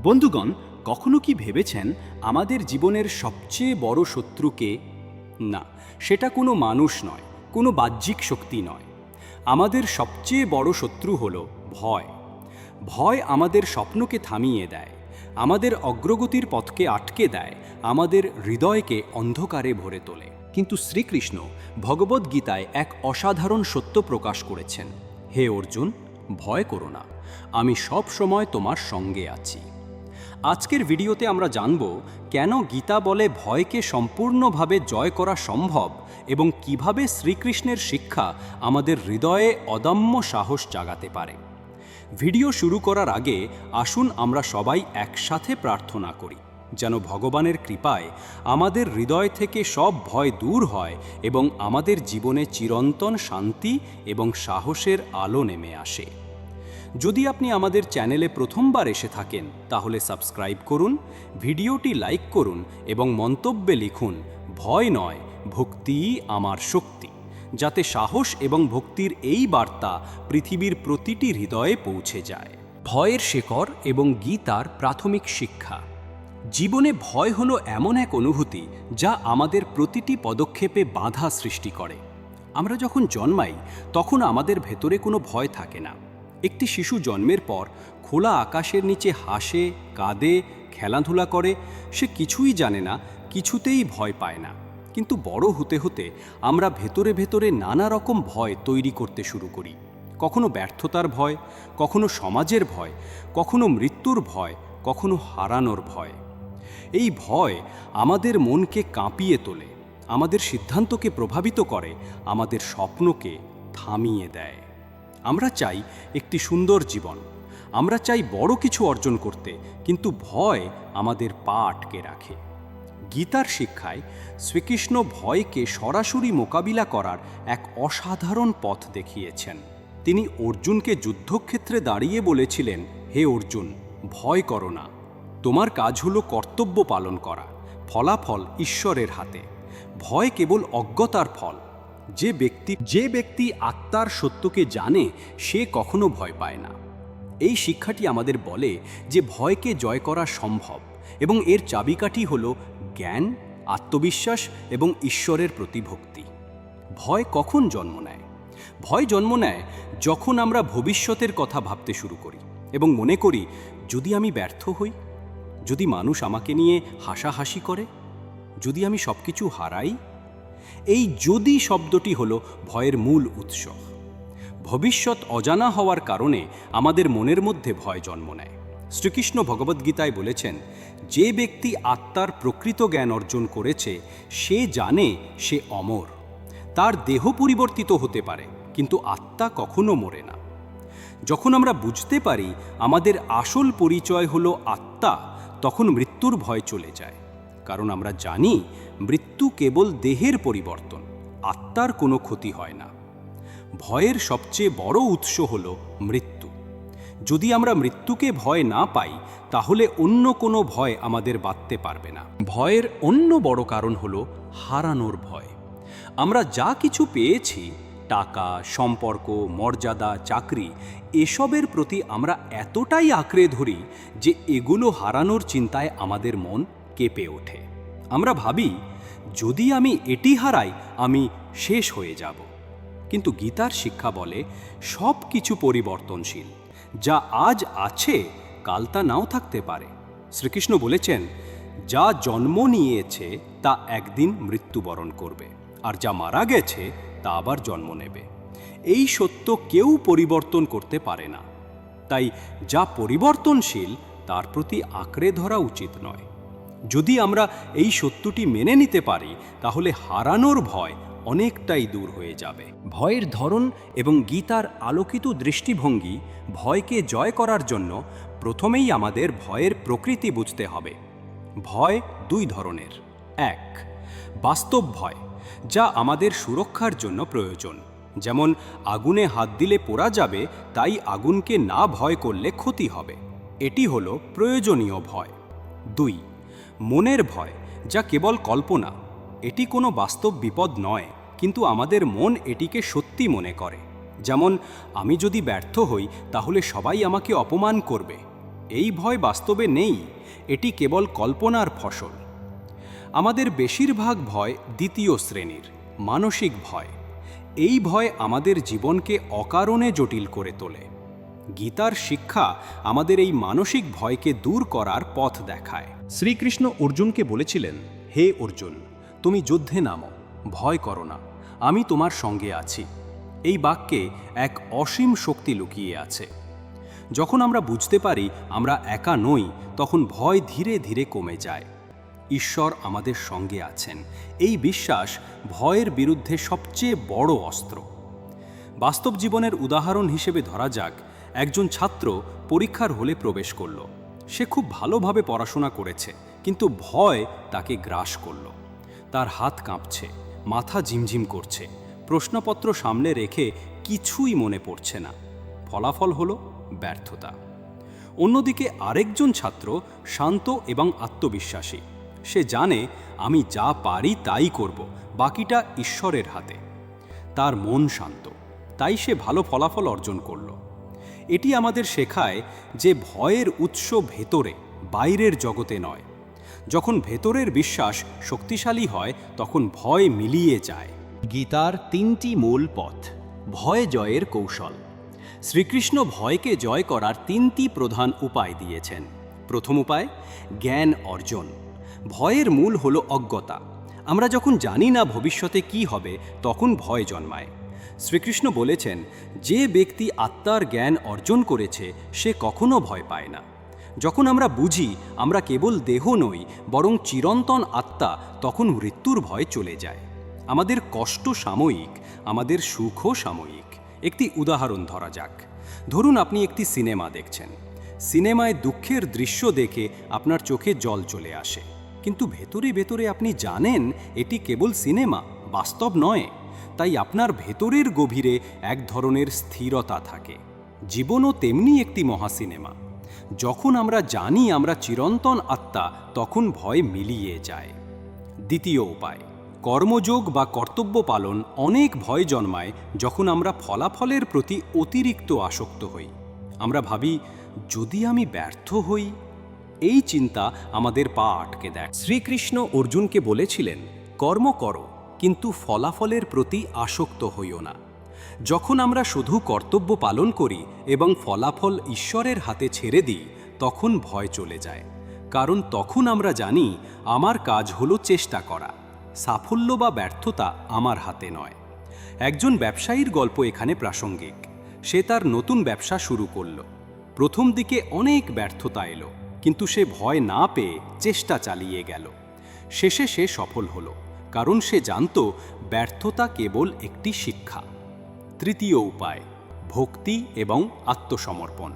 বন্ধুগণ, কখনো কি ভেবেছেন আমাদের জীবনের সবচেয়ে বড় শত্রুকে? না, সেটা কোনো মানুষ নয়, কোনো বাহ্যিক শক্তি নয়। আমাদের সবচেয়ে বড় শত্রু হল ভয়। ভয় আমাদের স্বপ্নকে থামিয়ে দেয়, আমাদের অগ্রগতির পথকে আটকে দেয়, আমাদের হৃদয়কে অন্ধকারে ভরে তোলে। কিন্তু শ্রীকৃষ্ণ ভগবদ্গীতায় এক অসাধারণ সত্য প্রকাশ করেছেন। হে অর্জুন, ভয় করো না, আমি সব সময় তোমার সঙ্গে আছি। আজকের ভিডিওতে আমরা জানব কেন গীতা বলে ভয়কে সম্পূর্ণভাবে জয় করা সম্ভব এবং কিভাবে শ্রীকৃষ্ণের শিক্ষা আমাদের হৃদয়ে অদম্য সাহস জাগাতে পারে। ভিডিও শুরু করার আগে আসুন আমরা সবাই একসাথে প্রার্থনা করি, যেন ভগবানের কৃপায় আমাদের হৃদয় থেকে সব ভয় দূর হয় এবং আমাদের জীবনে চিরন্তন শান্তি এবং সাহসের আলো নেমে আসে। যদি আপনি আমাদের চ্যানেলে প্রথমবার এসে থাকেন তাহলে সাবস্ক্রাইব করুন, ভিডিওটি লাইক করুন এবং মন্তব্যে লিখুন, ভয় নয়, ভক্তিই আমার শক্তি, যাতে সাহস এবং ভক্তির এই বার্তা পৃথিবীর প্রতিটি হৃদয়ে পৌঁছে যায়। ভয়ের শেকড় এবং গীতার প্রাথমিক শিক্ষা। জীবনে ভয় হলো এমন এক অনুভূতি যা আমাদের প্রতিটি পদক্ষেপে বাধা সৃষ্টি করে। আমরা যখন জন্মাই তখন আমাদের ভেতরে কোনো ভয় থাকে না। একটি শিশু জন্মের পর খোলা আকাশের নিচে হাসে, কাঁদে, খেলাধুলা করে। সে কিছুই জানে না, কিছুতেই ভয় পায় না। কিন্তু বড় হতে হতে আমরা ভেতরে ভেতরে নানা রকম ভয় তৈরি করতে শুরু করি। কখনো ব্যর্থতার ভয়, কখনো সমাজের ভয়, কখনো মৃত্যুর ভয়, কখনো হারানোর ভয়। এই ভয় আমাদের মনকে কাঁপিয়ে তোলে, আমাদের সিদ্ধান্তকে প্রভাবিত করে, আমাদের স্বপ্নকে থামিয়ে দেয়। আমরা চাই একটি সুন্দর জীবন, আমরা চাই বড় কিছু অর্জন করতে, কিন্তু ভয় আমাদের পা আটকে রাখে। গীতার শিক্ষায় শ্রীকৃষ্ণ ভয়কে সরাসরি মোকাবিলা করার এক অসাধারণ পথ দেখিয়েছেন। তিনি অর্জুনকে যুদ্ধক্ষেত্রে দাঁড়িয়ে বলেছিলেন, হে অর্জুন, ভয় করো না, তোমার কাজ হলো কর্তব্য পালন করা, ফলাফল ঈশ্বরের হাতে। ভয় কেবল অজ্ঞতার ফল। যে ব্যক্তি আত্মার সত্যকে জানে সে কখনো ভয় পায় না। এই শিক্ষাটি আমাদের বলে যে ভয়কে জয় করা সম্ভব এবং এর চাবিকাঠি হল জ্ঞান, আত্মবিশ্বাস এবং ঈশ্বরের প্রতি ভক্তি। ভয় কখন জন্ম নেয়? ভয় জন্ম নেয় যখন আমরা ভবিষ্যতের কথা ভাবতে শুরু করি এবং মনে করি, যদি আমি ব্যর্থ হই, যদি মানুষ আমাকে নিয়ে হাসাহাসি করে, যদি আমি সবকিছু হারাই। এই যদি শব্দটি হলো ভয়ের মূল উৎস। ভবিষ্যৎ অজানা হওয়ার কারণে আমাদের মনের মধ্যে ভয় জন্ম নেয়। শ্রীকৃষ্ণ ভগবদ্গীতায় বলেছেন, যে ব্যক্তি আত্মার প্রকৃত জ্ঞান অর্জন করেছে সে জানে সে অমর। তার দেহ পরিবর্তিত হতে পারে, কিন্তু আত্মা কখনো মরে না। যখন আমরা বুঝতে পারি আমাদের আসল পরিচয় হলো আত্মা, তখন মৃত্যুর ভয় চলে যায়। কারণ আমরা জানি মৃত্যু কেবল দেহের পরিবর্তন, আত্মার কোনো ক্ষতি হয় না। ভয়ের সবচেয়ে বড় উৎস হল মৃত্যু। যদি আমরা মৃত্যুকে ভয় না পাই তাহলে অন্য কোনো ভয় আমাদের বাঁধতে পারবে না। ভয়ের অন্য বড় কারণ হল হারানোর ভয়। আমরা যা কিছু পেয়েছি, টাকা, সম্পর্ক, মর্যাদা, চাকরি, এসবের প্রতি আমরা এতটাই আঁকড়ে ধরি যে এগুলো হারানোর চিন্তায় আমাদের মন কেঁপে ওঠে। আমরা ভাবি, যদি আমি এটি হারাই আমি শেষ হয়ে যাব। কিন্তু গীতার শিক্ষা বলে সব কিছু পরিবর্তনশীল। যা আজ আছে কাল তা নাও থাকতে পারে। শ্রীকৃষ্ণ বলেছেন, যা জন্ম নিয়েছে তা একদিন মৃত্যুবরণ করবে, আর যা মারা গেছে তা আবার জন্ম নেবে। এই সত্য কেউ পরিবর্তন করতে পারে না। তাই যা পরিবর্তনশীল তার প্রতি আঁকড়ে ধরা উচিত নয়। যদি আমরা এই সত্যটি মেনে নিতে পারি তাহলে হারানোর ভয় অনেকটাই দূর হয়ে যাবে। ভয়ের ধরন এবং গীতার আলোকিত দৃষ্টিভঙ্গি ভয়কে জয় করার জন্য প্রথমেই আমাদের ভয়ের প্রকৃতি বুঝতে হবে। ভয় দুই ধরনের। এক, বাস্তব ভয়, যা আমাদের সুরক্ষার জন্য প্রয়োজন। যেমন আগুনে হাত দিলে পোড়া যাবে, তাই আগুনকে না ভয় করলে ক্ষতি হবে। এটি হলো প্রয়োজনীয় ভয়। দুই, মনের ভয়, যা কেবল কল্পনা। এটি কোনো বাস্তব বিপদ নয়, কিন্তু আমাদের মন এটিকে সত্যি মনে করে। যেমন, আমি যদি ব্যর্থ হই তাহলে সবাই আমাকে অপমান করবে। এই ভয় বাস্তবে নেই, এটি কেবল কল্পনার ফসল। আমাদের বেশিরভাগ ভয় দ্বিতীয় শ্রেণীর, মানসিক ভয়। এই ভয় আমাদের জীবনকে অকারণে জটিল করে তোলে। গীতার শিক্ষা আমাদের এই মানসিক ভয়কে দূর করার পথ দেখায়। শ্রীকৃষ্ণ অর্জুনকে বলেছিলেন, হে অর্জুন, তুমি যুদ্ধে নামো, ভয় করো না, আমি তোমার সঙ্গে আছি। এই বাক্যে এক অসীম শক্তি লুকিয়ে আছে। যখন আমরা বুঝতে পারি আমরা একা নই, তখন ভয় ধীরে ধীরে কমে যায়। ঈশ্বর আমাদের সঙ্গে আছেন, এই বিশ্বাস ভয়ের বিরুদ্ধে সবচেয়ে বড় অস্ত্র। বাস্তব জীবনের উদাহরণ হিসেবে ধরা যাক, একজন ছাত্র পরীক্ষার হলে প্রবেশ করল। সে খুব ভালোভাবে পড়াশোনা করেছে, কিন্তু ভয় তাকে গ্রাস করল। তার হাত কাঁপছে, মাথা ঝিমঝিম করছে, প্রশ্নপত্র সামনে রেখে কিছুই মনে পড়ছে না। ফলাফল হলো ব্যর্থতা। অন্যদিকে আরেকজন ছাত্র শান্ত এবং আত্মবিশ্বাসী। সে জানে, আমি যা পারি তাই করব, বাকিটা ঈশ্বরের হাতে। তার মন শান্ত, তাই সে ভালো ফলাফল অর্জন করল। এটি আমাদের শেখায় যে ভয়ের উৎস ভেতরে, বাইরের জগতে নয়। যখন ভেতরের বিশ্বাস শক্তিশালী হয়, তখন ভয় মিলিয়ে যায়। গীতার 3টি মূল পথ। ভয় জয়ের কৌশল। শ্রীকৃষ্ণ ভয়কে জয় করার 3টি প্রধান উপায় দিয়েছেন। প্রথম উপায়, জ্ঞান অর্জন। ভয়ের মূল হলো অজ্ঞতা। আমরা যখন জানি না ভবিষ্যতে কি হবে, তখন ভয় জন্মায়। শ্রীকৃষ্ণ বলেছেন, যে ব্যক্তি আত্মার জ্ঞান অর্জন করেছে সে কখনো ভয় পায় না। যখন আমরা বুঝি আমরা কেবল দেহ নই, বরং চিরন্তন আত্মা, তখন মৃত্যুর ভয় চলে যায়। আমাদের কষ্ট সাময়িক, আমাদের সুখও সাময়িক। একটি উদাহরণ ধরা যাক। ধরুন আপনি একটি সিনেমা দেখছেন। সিনেমায় দুঃখের দৃশ্য দেখে আপনার চোখে জল চলে আসে, কিন্তু ভেতরে ভেতরে আপনি জানেন এটি কেবল সিনেমা, বাস্তব নয়। তাই আপনার ভেতরের গভীরে এক ধরনের স্থিরতা থাকে। জীবনও তেমনি একটি মহা সিনেমা। যখন আমরা জানি আমরা চিরন্তন আত্মা, তখন ভয় মিলিয়ে যায়। দ্বিতীয় উপায়, কর্মযোগ বা কর্তব্য পালন। অনেক ভয় জন্মায় যখন আমরা ফলাফলের প্রতি অতিরিক্ত আসক্ত হই। আমরা ভাবি, যদি আমি ব্যর্থ হই। এই চিন্তা আমাদের পা আটকে দেয়। শ্রীকৃষ্ণ অর্জুনকে বলেছিলেন, কর্ম করো, কিন্তু ফলাফলের প্রতি আসক্ত হইও না। যখন আমরা শুধু কর্তব্য পালন করি এবং ফলাফল ঈশ্বরের হাতে ছেড়ে দিই, তখন ভয় চলে যায়। কারণ তখন আমরা জানি আমার কাজ হলো চেষ্টা করা, সাফল্য বা ব্যর্থতা আমার হাতে নয়। একজন ব্যবসায়ীর গল্প এখানে প্রাসঙ্গিক। সে তার নতুন ব্যবসা শুরু করল। প্রথম দিকে অনেক ব্যর্থতা এলো, কিন্তু সে ভয় না পেয়ে চেষ্টা চালিয়ে গেল। শেষে সে সফল হলো, কারণ সে জানত ব্যর্থতা কেবল একটি শিক্ষা। তৃতীয় উপায়, ভক্তি এবং আত্মসমর্পণ।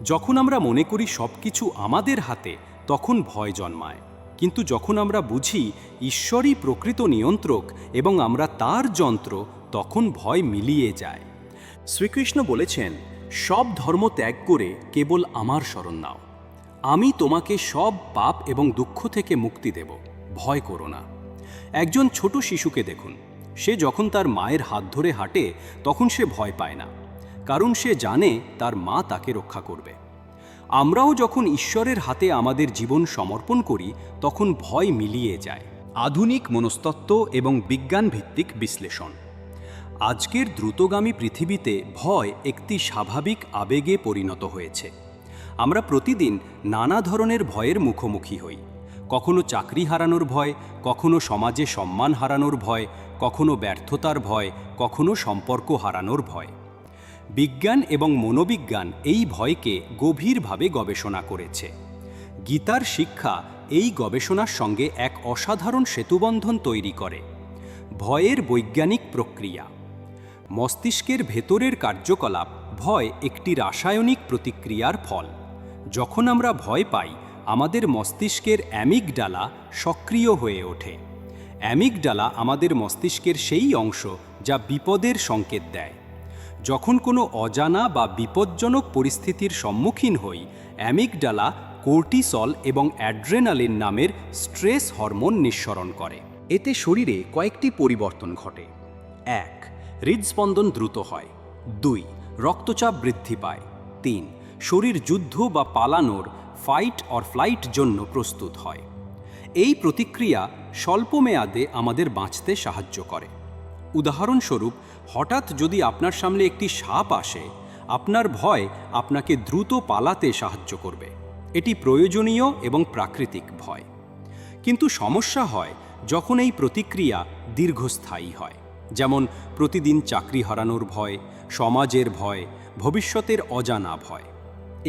যখন আমরা মনে করি সব কিছু আমাদের হাতে, তখন ভয় জন্মায়। কিন্তু যখন আমরা বুঝি ঈশ্বরই প্রকৃত নিয়ন্ত্রক এবং আমরা তার যন্ত্র, তখন ভয় মিলিয়ে যায়। শ্রীকৃষ্ণ বলেছেন, সব ধর্ম ত্যাগ করে কেবল আমার শরণ নাও। আমি তোমাকে সব পাপ এবং দুঃখ থেকে মুক্তি দেব, ভয় করো না। একজন ছোট শিশুকে দেখুন। সে যখন তার মায়ের হাত ধরে হাঁটে, তখন সে ভয় পায় না, কারণ সে জানে তার মা তাকে রক্ষা করবে। আমরাও যখন ঈশ্বরের হাতে আমাদের জীবন সমর্পণ করি, তখন ভয় মিলিয়ে যায়। আধুনিক মনস্তত্ত্ব এবং বিজ্ঞান ভিত্তিক বিশ্লেষণ। আজকের দ্রুতগামী পৃথিবীতে ভয় একটি স্বাভাবিক আবেগে পরিণত হয়েছে। আমরা প্রতিদিন নানা ধরনের ভয়ের মুখোমুখি হই। কখনো চাকরি হারানোর ভয়, কখনো সমাজে সম্মান হারানোর ভয়, কখনো ব্যর্থতার ভয়, কখনো সম্পর্ক হারানোর ভয়। বিজ্ঞান এবং মনোবিজ্ঞান এই ভয়কে গভীরভাবে গবেষণা করেছে। গীতার শিক্ষা এই গবেষণার সঙ্গে এক অসাধারণ সেতুবন্ধন তৈরি করে। ভয়ের বৈজ্ঞানিক প্রক্রিয়া। মস্তিষ্কের ভেতরের কার্যকলাপ। ভয় একটি রাসায়নিক প্রতিক্রিয়ার ফল। যখন আমরা ভয় পাই, আমাদের মস্তিষ্কের অ্যামিগডালা সক্রিয় হয়ে ওঠে। অ্যামিগডালা আমাদের মস্তিষ্কের সেই অংশ যা বিপদের সংকেত দেয়। যখন কোনো অজানা বা বিপজ্জনক পরিস্থিতির সম্মুখীন হই, অ্যামিগডালা কোর্টিসল এবং অ্যাড্রেনালিন নামের স্ট্রেস হরমোন নিঃসরণ করে। এতে শরীরে কয়েকটি পরিবর্তন ঘটে। 1. হৃদস্পন্দন দ্রুত হয়। 2. রক্তচাপ বৃদ্ধি পায়। 3. শরীর যুদ্ধ বা পালানোর ফাইট অর ফ্লাইট জন্য প্রস্তুত হয়। এই প্রতিক্রিয়া স্বল্পমেয়াদে আমাদের বাঁচতে সাহায্য করে। উদাহরণস্বরূপ, হঠাৎ যদি আপনার সামনে একটি সাপ আসে, আপনার ভয় আপনাকে দ্রুত পালাতে সাহায্য করবে। এটি প্রয়োজনীয় এবং প্রাকৃতিক ভয়। কিন্তু সমস্যা হয় যখন এই প্রতিক্রিয়া দীর্ঘস্থায়ী হয়, যেমন প্রতিদিন চাকরি হারানোর ভয়, সমাজের ভয়, ভবিষ্যতের অজানা ভয়।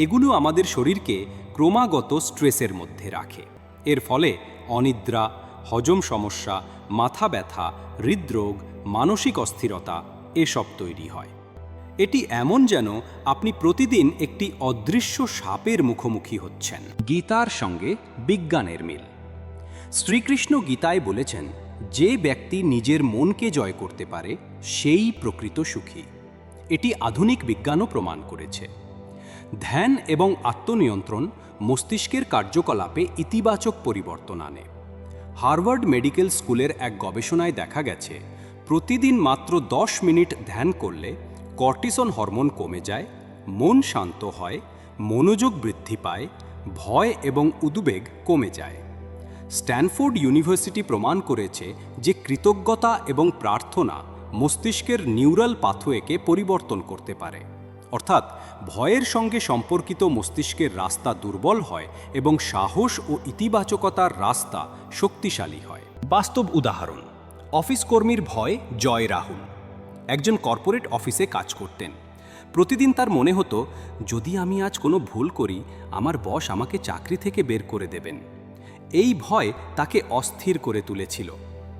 এগুলো আমাদের শরীরকে ক্রমাগত স্ট্রেসের মধ্যে রাখে। এর ফলে অনিদ্রা, হজম সমস্যা, মাথা ব্যথা, হৃদরোগ, মানসিক অস্থিরতা এসব তৈরি হয়। এটি এমন যেন আপনি প্রতিদিন একটি অদৃশ্য সাপের মুখোমুখি হচ্ছেন। গীতার সঙ্গে বিজ্ঞানের মিল। শ্রীকৃষ্ণ গীতায় বলেছেন, যে ব্যক্তি নিজের মনকে জয় করতে পারে সেই প্রকৃত সুখী। এটি আধুনিক বিজ্ঞানও প্রমাণ করেছে। ধ্যান এবং আত্মনিয়ন্ত্রণ মস্তিষ্কের কার্যকলাপে ইতিবাচক পরিবর্তন আনে। হার্ভার্ড মেডিকেল স্কুলের এক গবেষণায় দেখা গেছে, প্রতিদিন মাত্র 10 মিনিট ধ্যান করলে কর্টিসল হরমোন কমে যায়, মন শান্ত হয়, মনোযোগ বৃদ্ধি পায়, ভয় এবং উদ্বেগ কমে যায়। স্ট্যানফোর্ড ইউনিভার্সিটি প্রমাণ করেছে যে কৃতজ্ঞতা এবং প্রার্থনা মস্তিষ্কের নিউরাল পাথওয়েকে পরিবর্তন করতে পারে। অর্থাৎ ভয়ের সঙ্গে সম্পর্কিত মস্তিষ্কের রাস্তা দুর্বল হয় এবং সাহস ও ইতিবাচকতার রাস্তা শক্তিশালী হয়। বাস্তব উদাহরণ, অফিস কর্মীর ভয় জয় রাহুল। একজন কর্পোরেট অফিসে কাজ করতেন। প্রতিদিন তার মনে হতো, যদি আমি আজ কোনো ভুল করি, আমার বস আমাকে চাকরি থেকে বের করে দেবেন। এই ভয় তাকে অস্থির করে তুলেছিল।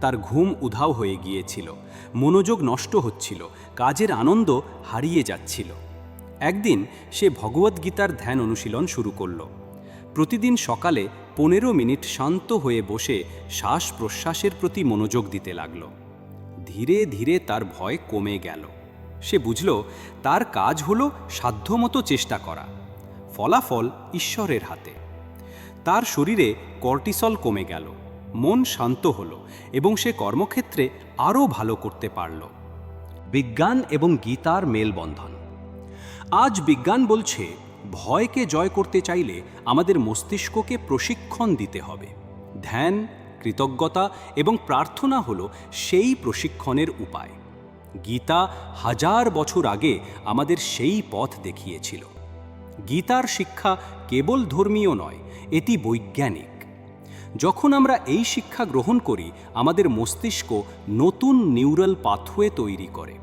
তার ঘুম উধাও হয়ে গিয়েছিল, মনোযোগ নষ্ট হচ্ছিল, কাজের আনন্দ হারিয়ে যাচ্ছিল। একদিন সে ভগবদ্গীতার ধ্যান অনুশীলন শুরু করল। প্রতিদিন সকালে 15 মিনিট শান্ত হয়ে বসে শ্বাস প্রশ্বাসের প্রতি মনোযোগ দিতে লাগল। ধীরে ধীরে তার ভয় কমে গেল। সে বুঝল তার কাজ হলো সাধ্যমতো চেষ্টা করা, ফলাফল ঈশ্বরের হাতে। তার শরীরে কর্টিসল কমে গেল, মন শান্ত হলো এবং সে কর্মক্ষেত্রে আরও ভালো করতে পারল। বিজ্ঞান এবং গীতার মেলবন্ধন। আজ বিজ্ঞান বলছে, ভয়কে জয় করতে চাইলে আমাদের মস্তিষ্ককে প্রশিক্ষণ দিতে হবে। ধ্যান, কৃতজ্ঞতা এবং প্রার্থনা হলো সেই প্রশিক্ষণের উপায়। গীতা 1000 বছর আগে আমাদের সেই পথ দেখিয়েছিল। গীতার শিক্ষা কেবল ধর্মীয় নয়, এটি বৈজ্ঞানিক। যখন আমরা এই শিক্ষা গ্রহণ করি, আমাদের মস্তিষ্ক নতুন নিউরাল পাথওয়ে তৈরি করে।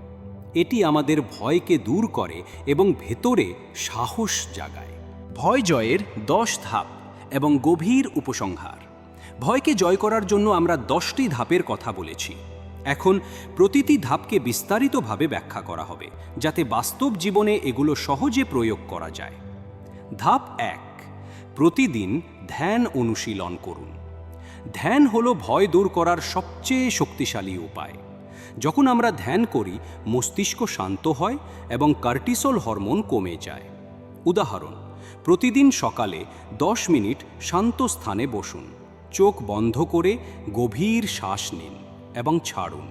এটি আমাদের ভয়কে দূর করে এবং ভেতরে সাহস জাগায়। ভয় জয়ের 10 ধাপ এবং গভীর উপসংহার। ভয়কে জয় করার জন্য আমরা 10টি ধাপের কথা বলেছি। এখন প্রতিটি ধাপকে বিস্তারিতভাবে ব্যাখ্যা করা হবে, যাতে বাস্তব জীবনে এগুলো সহজে প্রয়োগ করা যায়। ধাপ 1, প্রতিদিন ধ্যান অনুশীলন করুন। ধ্যান হলো ভয় দূর করার সবচেয়ে শক্তিশালী উপায়। যখন আমরা ধ্যান করি, মস্তিষ্ক শান্ত হয় এবং কর্টিসল হরমোন কমে যায়। উদাহরণ, প্রতিদিন সকালে 10 মিনিট শান্ত স্থানে বসুন, চোখ বন্ধ করে গভীর শ্বাস নিন এবং ছাড়ুন।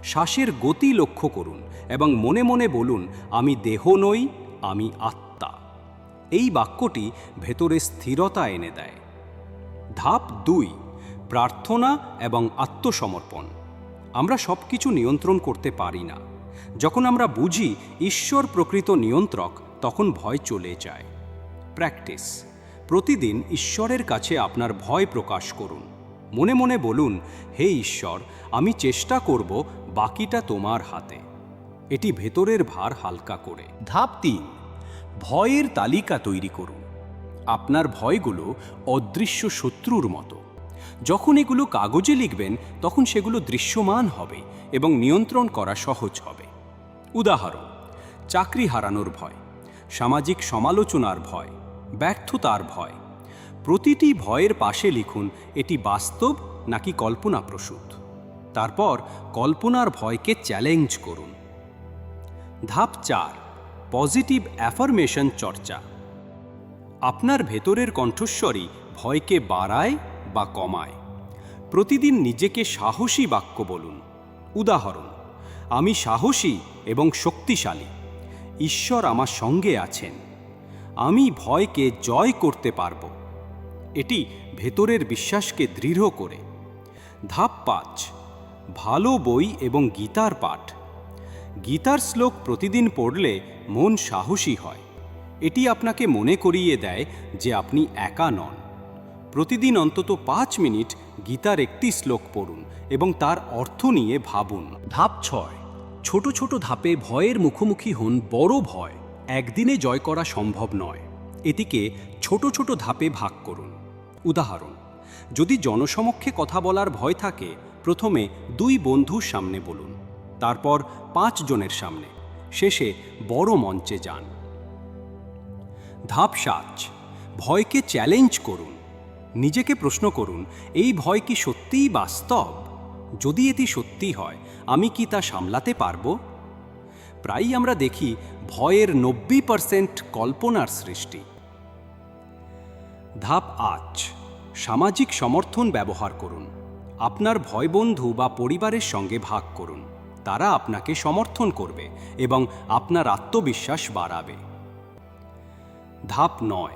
শ্বাসের গতি লক্ষ্য করুন এবং মনে মনে বলুন, আমি দেহ নই, আমি আত্মা। এই বাক্যটি ভেতরে স্থিরতা এনে দেয়। ধাপ 2, প্রার্থনা এবং আত্মসমর্পণ। আমরা সব কিছু নিয়ন্ত্রণ করতে পারি না। যখন আমরা বুঝি ঈশ্বর প্রকৃত নিয়ন্ত্রক, তখন ভয় চলে যায়। প্র্যাকটিস। প্রতিদিন ঈশ্বরের কাছে আপনার ভয় প্রকাশ করুন। মনে মনে বলুন, হে ঈশ্বর, আমি চেষ্টা করব, বাকিটা তোমার হাতে। এটি ভেতরের ভার হালকা করে। ধাপ 3, ভয়ের তালিকা তৈরি করুন। আপনার ভয়গুলো অদৃশ্য শত্রুর মতো। যখন এগুলো কাগজে লিখবেন, তখন সেগুলো দৃশ্যমান হবে এবং নিয়ন্ত্রণ করা সহজ হবে। উদাহরণ, চাকরি হারানোর ভয়, সামাজিক সমালোচনার ভয়, ব্যর্থতার ভয়। প্রতিটি ভয়ের পাশে লিখুন, এটি বাস্তব নাকি কল্পনাপ্রসূত। তারপর কল্পনার ভয়কে চ্যালেঞ্জ করুন। ধাপ 4, পজিটিভ অ্যাফার্মেশন চর্চা। আপনার ভেতরের কণ্ঠস্বরই ভয়কে বাড়ায় বা কমায়। প্রতিদিন নিজেকে সাহসী বাক্য বলুন। উদাহরণ, আমি সাহসী এবং শক্তিশালী, ঈশ্বর আমার সঙ্গে আছেন, আমি ভয়কে জয় করতে পারব। এটি ভেতরের বিশ্বাসকে দৃঢ় করে। ধাপ 5, ভালো বই এবং গীতার পাঠ। গীতার শ্লোক প্রতিদিন পড়লে মন সাহসী হয়। এটি আপনাকে মনে করিয়ে দেয় যে আপনি একা নন। প্রতিদিন অন্তত 5 মিনিট গীতার একটি শ্লোক পড়ুন এবং তার অর্থ নিয়ে ভাবুন। ধাপ 6, ছোট ছোট ধাপে ভয়ের মুখোমুখি হন। বড় ভয় একদিনে জয় করা সম্ভব নয়। এটিকে ছোট ছোট ধাপে ভাগ করুন। উদাহরণ, যদি জনসমক্ষে কথা বলার ভয় থাকে, প্রথমে 2 বন্ধুর সামনে বলুন, তারপর 5 জনের সামনে, শেষে বড় মঞ্চে যান। ধাপ 7, ভয়কে চ্যালেঞ্জ করুন। নিজেকে প্রশ্ন করুন, এই ভয় কি সত্যিই বাস্তব? যদি এটি সত্যি হয়, আমি কি তা সামলাতে পারবো? প্রায়ই আমরা দেখি ভয়ের 90% কল্পনার সৃষ্টি। ধাপ 8, সামাজিক সমর্থন ব্যবহার করুন। আপনার ভয় বন্ধু বা পরিবারের সঙ্গে ভাগ করুন। তারা আপনাকে সমর্থন করবে এবং আপনার আত্মবিশ্বাস বাড়াবে। ধাপ 9,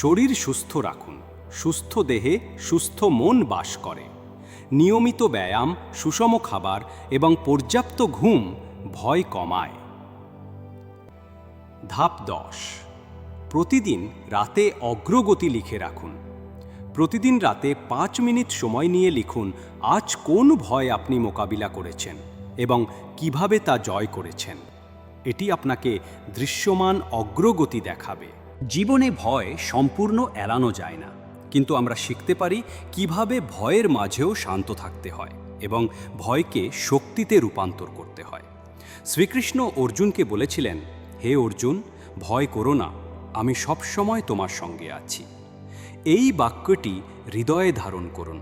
শরীর সুস্থ রাখুন। সুস্থ দেহে সুস্থ মন বাস করে। নিয়মিত ব্যায়াম, সুষম খাবার এবং পর্যাপ্ত ঘুম ভয় কমায়। ধাপ 10, প্রতিদিন রাতে অগ্রগতি লিখে রাখুন। প্রতিদিন রাতে 5 মিনিট সময় নিয়ে লিখুন, আজ কোন ভয় আপনি মোকাবিলা করেছেন এবং কিভাবে তা জয় করেছেন। এটি আপনাকে দৃশ্যমান অগ্রগতি দেখাবে। জীবনে ভয় সম্পূর্ণ এড়ানো যায় না, কিন্তু আমরা শিখতে পারি কিভাবে ভয়ের মাঝেও শান্ত থাকতে হয় এবং ভয়কে শক্তিতে রূপান্তর করতে হয়। শ্রীকৃষ্ণ অর্জুনকে বলেছিলেন, হে অর্জুন, ভয় করো না, আমি সবসময় তোমার সঙ্গে আছি। এই বাক্যটি হৃদয়ে ধারণ করুন।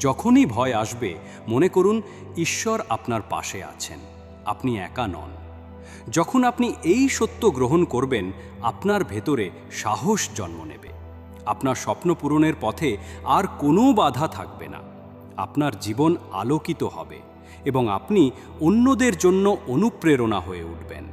যখনই ভয় আসবে, মনে করুন ঈশ্বর আপনার পাশে আছেন, আপনি একা নন। যখন আপনি এই সত্য গ্রহণ করবেন, আপনার ভেতরে সাহস জন্ম নেবে। আপনার স্বপ্ন পূরণের পথে আর কোনো বাধা থাকবে না। আপনার জীবন আলোকিত হবে এবং আপনি অন্যদের জন্য অনুপ্রেরণা হয়ে উঠবেন।